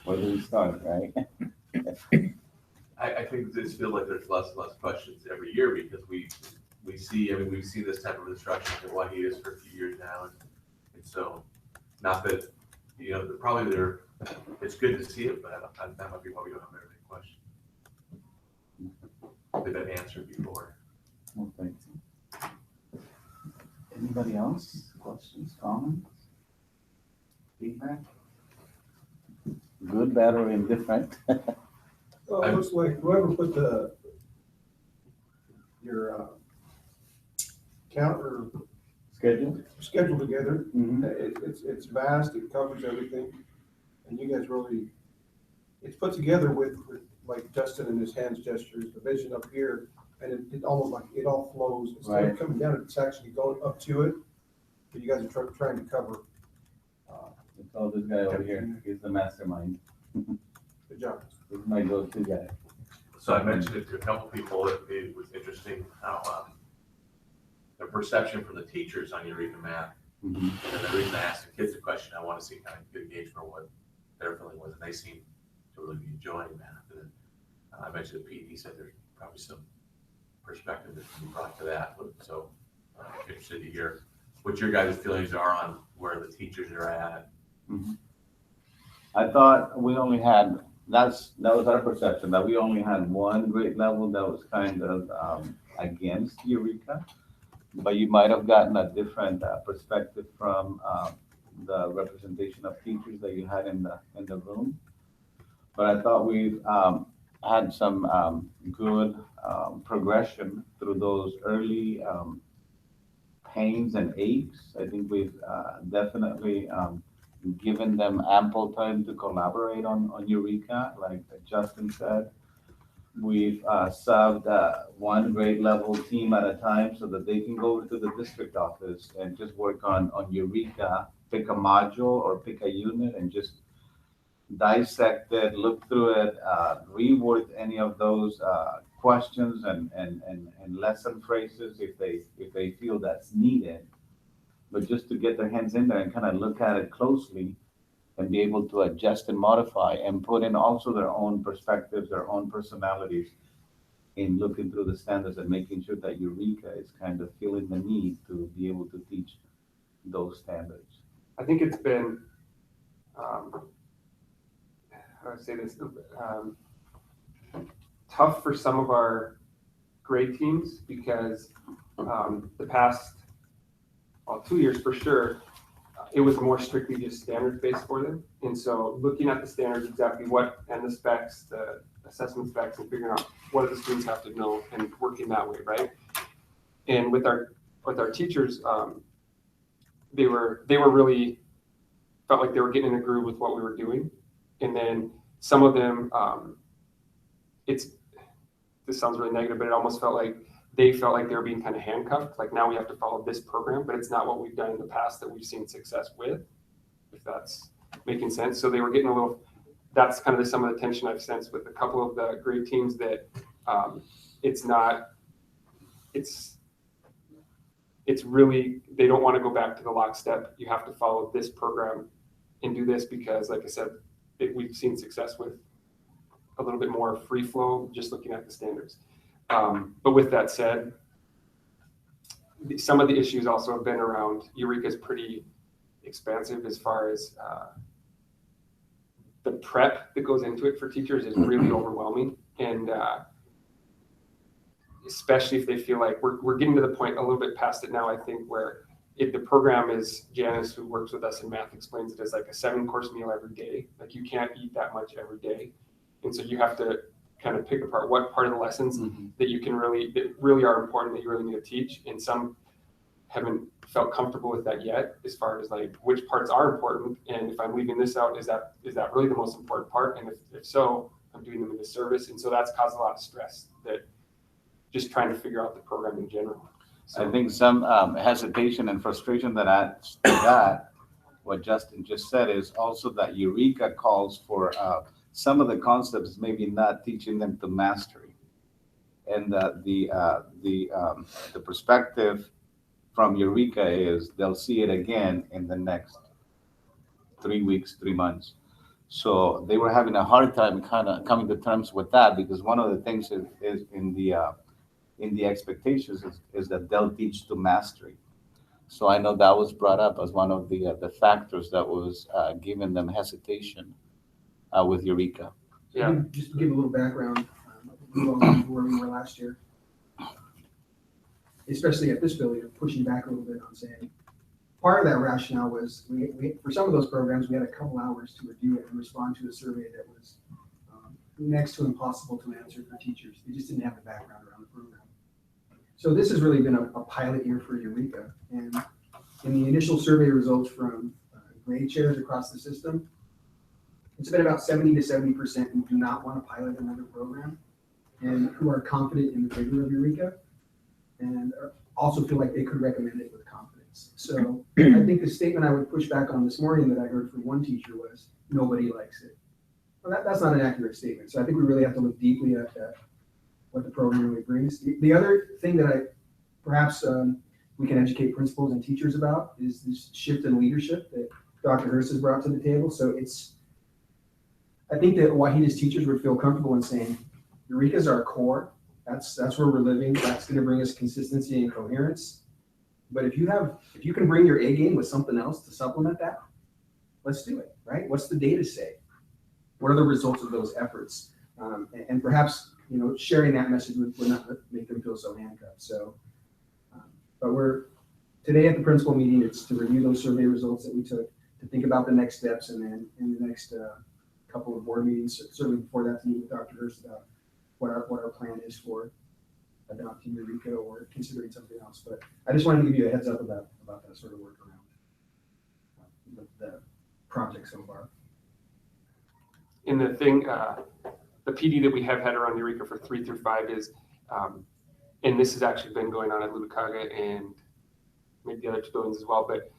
Where do we start, right? I think this feels like there's less and less questions every year because we see, I mean, we've seen this type of instruction at Wahitis for a few years now. And so, not that, you know, probably it's good to see it, but that might be why we don't have very many questions. They've been answered before. Well, thanks. Anybody else? Questions, comments, feedback? Good, bad, or indifferent? Well, it looks like whoever put your calendar Schedule? together, Mhm. it's vast, it covers everything. And you guys really, it's put together with like Justin and his hands gestures, the vision up here, and it almost like it all flows. Instead Right. of coming down, it's actually going up to it. But you guys are trying to cover. It's all this guy over here. He's the mastermind. Good job. He's my go-to guy. So I mentioned it to a couple people, it was interesting how the perception from the teachers on Eureka Math. Mhm. And the reason I asked the kids the question, I want to see kind of good gauge for what their feeling was, and they seemed to really be enjoying math. And then I mentioned to Pete, he said there's probably some perspective that can be brought to that. So I'm interested to hear what your guys' feelings are on where the teachers are at. I thought we only had, that was our perception, that we only had one grade level that was kind of against Eureka. But you might have gotten a different perspective from the representation of teachers that you had in the room. But I thought we've had some good progression through those early pains and aches. I think we've definitely given them ample time to collaborate on Eureka, like Justin said. We've subbed one grade level team at a time so that they can go to the district office and just work on Eureka, pick a module or pick a unit and just dissect it, look through it, reword any of those questions and lesson phrases if they feel that's needed. But just to get their hands in there and kind of look at it closely and be able to adjust and modify and put in also their own perspectives, their own personalities in looking through the standards and making sure that Eureka is kind of feeling the need to be able to teach those standards. I think it's been, how do I say this, tough for some of our grade teams because the past 2 years for sure, it was more strictly just standards based for them. And so looking at the standards, exactly what, and the specs, the assessment specs, and figuring out what do the students have to know and working that way, right? And with our teachers, they were really felt like they were getting in a groove with what we were doing. And then some of them, this sounds really negative, but it almost felt like they felt like they were being kind of handcuffed. Like now we have to follow this program, but it's not what we've done in the past that we've seen success with, if that's making sense. So they were getting a little, that's kind of some of the tension I've sensed with a couple of the grade teams that it's really, they don't want to go back to the lockstep. You have to follow this program and do this because, like I said, we've seen success with a little bit more free flow, just looking at the standards. But with that said, some of the issues also have been around Eureka is pretty expansive as far as the prep that goes into it for teachers is really overwhelming. And especially if they feel like we're getting to the point a little bit past it now, I think, where if the program is, Janice, who works with us in math, explains it as like a 7-course meal every day. Like you can't eat that much every day. And so you have to kind of pick apart what part of the lessons that you can that really are important that you really need to teach. And some haven't felt comfortable with that yet, as far as like which parts are important. And if I'm leaving this out, is that really the most important part? And if so, I'm doing them a disservice. And so that's caused a lot of stress that just trying to figure out the program in general. So, I think some hesitation and frustration that adds to that, what Justin just said, is also that Eureka calls for some of the concepts maybe not teaching them to mastery, and the perspective from Eureka is they'll see it again in the next 3 weeks, 3 months. So they were having a hard time kind of coming to terms with that because one of the things is in the expectations is that they'll teach to mastery. So I know that was brought up as one of the factors that was giving them hesitation with Eureka. Yeah. Just to give a little background, you all remember where we were last year, especially at this building, pushing back a little bit on saying, part of that rationale was we for some of those programs, we had a couple hours to review it and respond to a survey that was next to impossible to answer for teachers. They just didn't have the background around the program. So this has really been a pilot year for Eureka. And in the initial survey results from grade chairs across the system, it's been about 70 to 70% who do not want to pilot another program and who are confident in the rigor of Eureka and also feel like they could recommend it with confidence. So I think the statement I would push back on this morning that I heard from one teacher was, nobody likes it. Well, that's not an accurate statement. So I think we really have to look deeply at what the program really brings. The other thing that perhaps we can educate principals and teachers about is this shift in leadership that Dr. Hurst has brought to the table. So I think that Wahitis teachers would feel comfortable in saying, Eureka's our core. That's where we're living. That's going to bring us consistency and coherence. But if you can bring your A game with something else to supplement that, let's do it, right? What's the data say? What are the results of those efforts? And perhaps, sharing that message would not make them feel so handcuffed. So, but today at the principal meeting, it's to review those survey results that we took, to think about the next steps, and then in the next couple of board meetings, certainly before that, to meet with Dr. Hurst about what our plan is for adopting Eureka or considering something else. But I just wanted to give you a heads up about that sort of work around the project so far. And the thing, the PD that we have had around Eureka for 3 through 5 is, and this has actually been going on at Lubakaga and maybe the other 2 buildings as well, but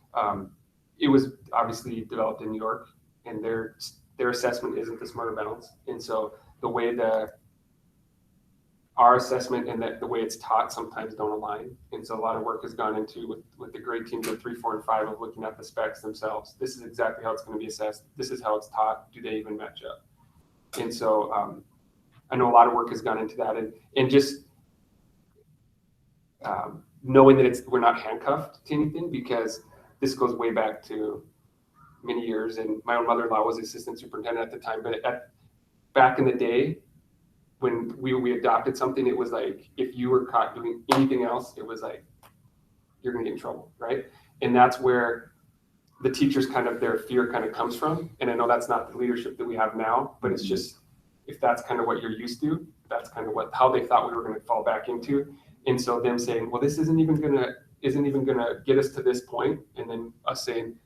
it was obviously developed in New York, and their assessment isn't the Smarter Balance. And so the way our assessment and the way it's taught sometimes don't align. And so a lot of work has gone into with the grade teams of 3, 4, and 5 of looking at the specs themselves. This is exactly how it's going to be assessed. This is how it's taught. Do they even match up? And so I know a lot of work has gone into that, and just knowing that we're not handcuffed to anything, because this goes way back to many years, and my own mother-in-law was assistant superintendent at the time. But back in the day, when we adopted something, it was like, if you were caught doing anything else, it was like, you're gonna get in trouble, right? And that's where the teachers their fear kind of comes from. And I know that's not the leadership that we have now, but it's just, if that's kind of what you're used to, that's kind of how they thought we were gonna fall back into. And so them saying, well, this isn't even gonna get us to this point, and then us saying,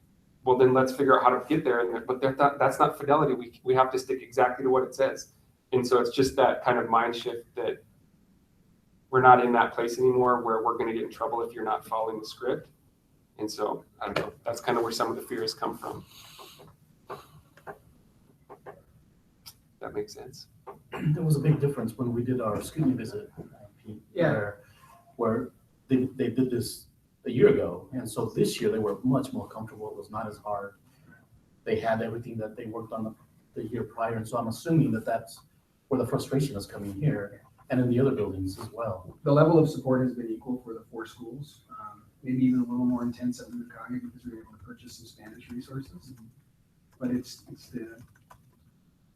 well, then let's figure out how to get there. But that's not fidelity. We have to stick exactly to what it says. And so it's just that kind of mind shift that we're not in that place anymore where we're going to get in trouble if you're not following the script. And so, I don't know, that's kind of where some of the fears come from. That makes sense. There was a big difference when we did our screening visit, Pete, where they did this a year ago. And so this year they were much more comfortable. It was not as hard. They had everything that they worked on the year prior. And so I'm assuming that that's where the frustration is coming here and in the other buildings as well. The level of support has been equal for the 4 schools, maybe even a little more intense at Lubakaga because we were able to purchase some Spanish resources. But it's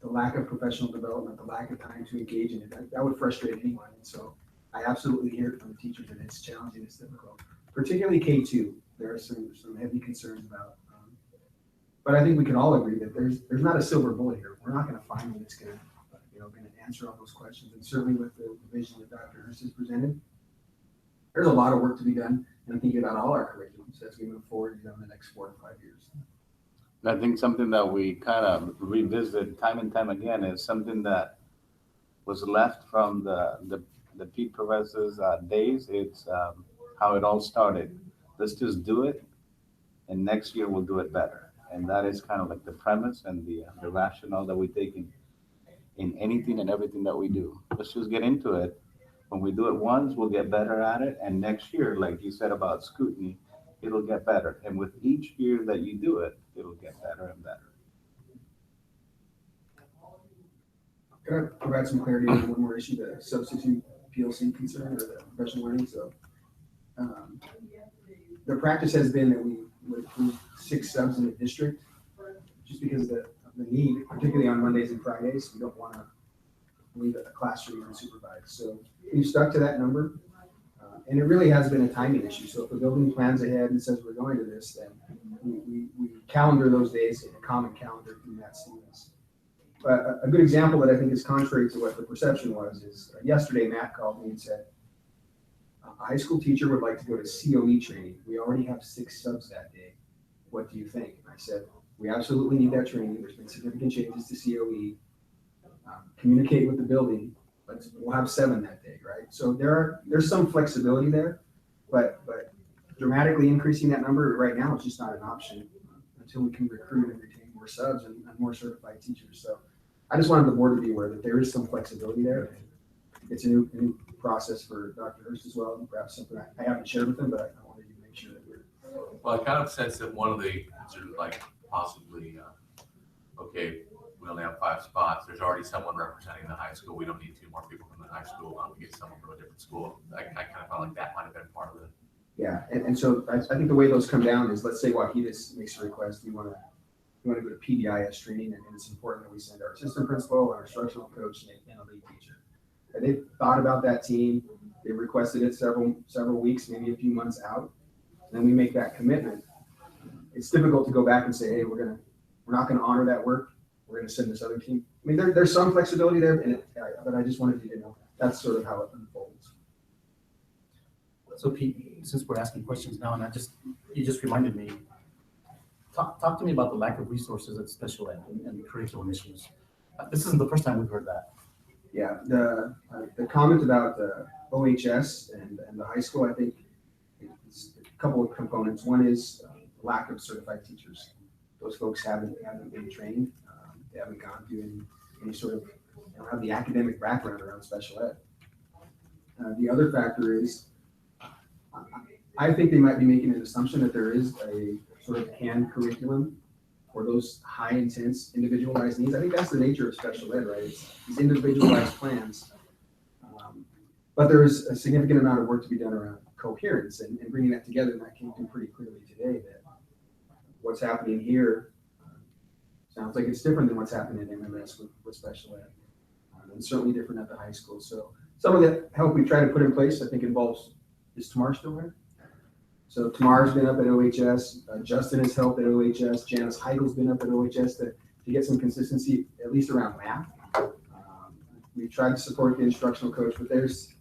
the lack of professional development, the lack of time to engage in it, that would frustrate anyone. And so I absolutely hear it from the teachers that it's challenging, it's difficult, particularly K2. There are some heavy concerns about. But I think we can all agree that there's not a silver bullet here. We're not going to find one that's going to answer all those questions. And certainly with the vision that Dr. Hurst has presented, there's a lot of work to be done. And I'm thinking about all our curriculums as we move forward in the next 4 to 5 years. I think something that we kind of revisit time and time again is something that was left from the Pete Perez's days. It's how it all started. Let's just do it, and next year we'll do it better. And that is kind of like the premise and the rationale that we take in anything and everything that we do. Let's just get into it. When we do it once, we'll get better at it. And next year, like you said about scrutiny, it'll get better. And with each year that you do it, it'll get better and better. Can I provide some clarity on one more issue, the substitute PLC concern or the professional learning? So the practice has been that we would approve 6 subs in the district just because of the need, particularly on Mondays and Fridays. We don't want to leave a classroom unsupervised. So we've stuck to that number. And it really has been a timing issue. So if the building plans ahead and says we're going to this, then we calendar those days in a common calendar through that students. But a good example that I think is contrary to what the perception was is yesterday Matt called me and said, a high school teacher would like to go to COE training. We already have 6 subs that day. What do you think? And I said, we absolutely need that training. There's been significant changes to COE. Communicate with the building. We'll have 7 that day, right? So there's some flexibility there, but dramatically increasing that number right now is just not an option until we can recruit and retain more subs and more certified teachers. So I just wanted the board to be aware that there is some flexibility there. It's a new process for Dr. Hurst as well, and perhaps something I haven't shared with him, but I wanted to make sure that we're. Well, I kind of sense that one of the, sort of like possibly, okay, we only have 5 spots. There's already someone representing the high school. We don't need 2 more people from the high school. Why don't we get someone from a different school? I kind of felt like that might have been part of it. Yeah, and so I think the way those come down is, let's say Wahitis makes a request, we want to go to PBIS training, and it's important that we send our assistant principal, our instructional coach, and a lead teacher. And they've thought about that team. They requested it several weeks, maybe a few months out. And then we make that commitment. It's difficult to go back and say, hey, we're not gonna honor that work. We're gonna send this other team. I mean, there's some flexibility there, but I just wanted you to know that's sort of how it unfolds. So Pete, since we're asking questions now, and you just reminded me, talk to me about the lack of resources at special ed and curriculum issues. This isn't the first time we've heard that. Yeah, the comment about the OHS and the high school, I think it's a couple of components. One is lack of certified teachers. Those folks haven't been trained. They haven't gone through any sort of, they don't have the academic background around special ed. The other factor is, I think they might be making an assumption that there is a sort of canned curriculum for those high intense individualized needs. I think that's the nature of special ed, right? It's these individualized plans. But there is a significant amount of work to be done around coherence and bringing that together. And that came through pretty clearly today that what's happening here sounds like it's different than what's happening in MMS with special ed, and certainly different at the high school. So some of the help we try to put in place, I think, involves, is Tamar still there? So Tamar's been up at OHS, Justin has helped at OHS, Janice Heigl's been up at OHS to get some consistency, at least around math. We tried to support the instructional coach, but there's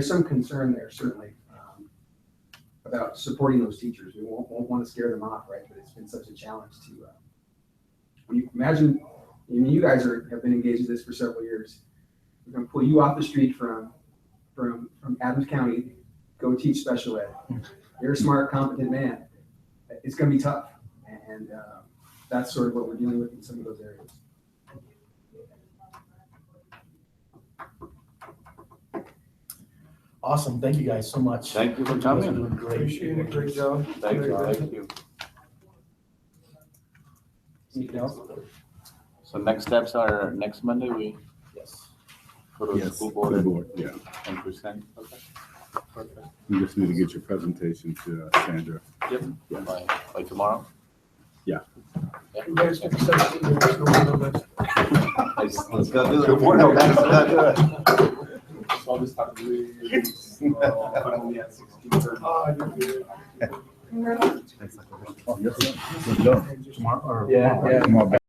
some concern there, certainly, about supporting those teachers. We won't want to scare them off, right? But it's been such a challenge to, when you imagine, I mean, you guys have been engaged in this for several years. We're going to pull you off the street from Adams County, go teach special ed. You're a smart, competent man. It's going to be tough. And that's sort of what we're dealing with in some of those areas. Awesome. Thank you guys so much. Thank you for You guys are coming. doing great. Appreciate it, great job. Thank you. Anything else? So next steps are next Monday, Yes. go to the Yes, school for board the board, yeah. and present. Okay. Perfect. You just need to get your presentation to Sandra. Yep, by tomorrow. You guys can set it in there, so we'll know that. Let's go do it. Let's do it. So I'll just talk really slow, but only at 16:30. Ah, you're good. Oh, yes, sir. Let's go. Tomorrow or? Yeah. Come on back.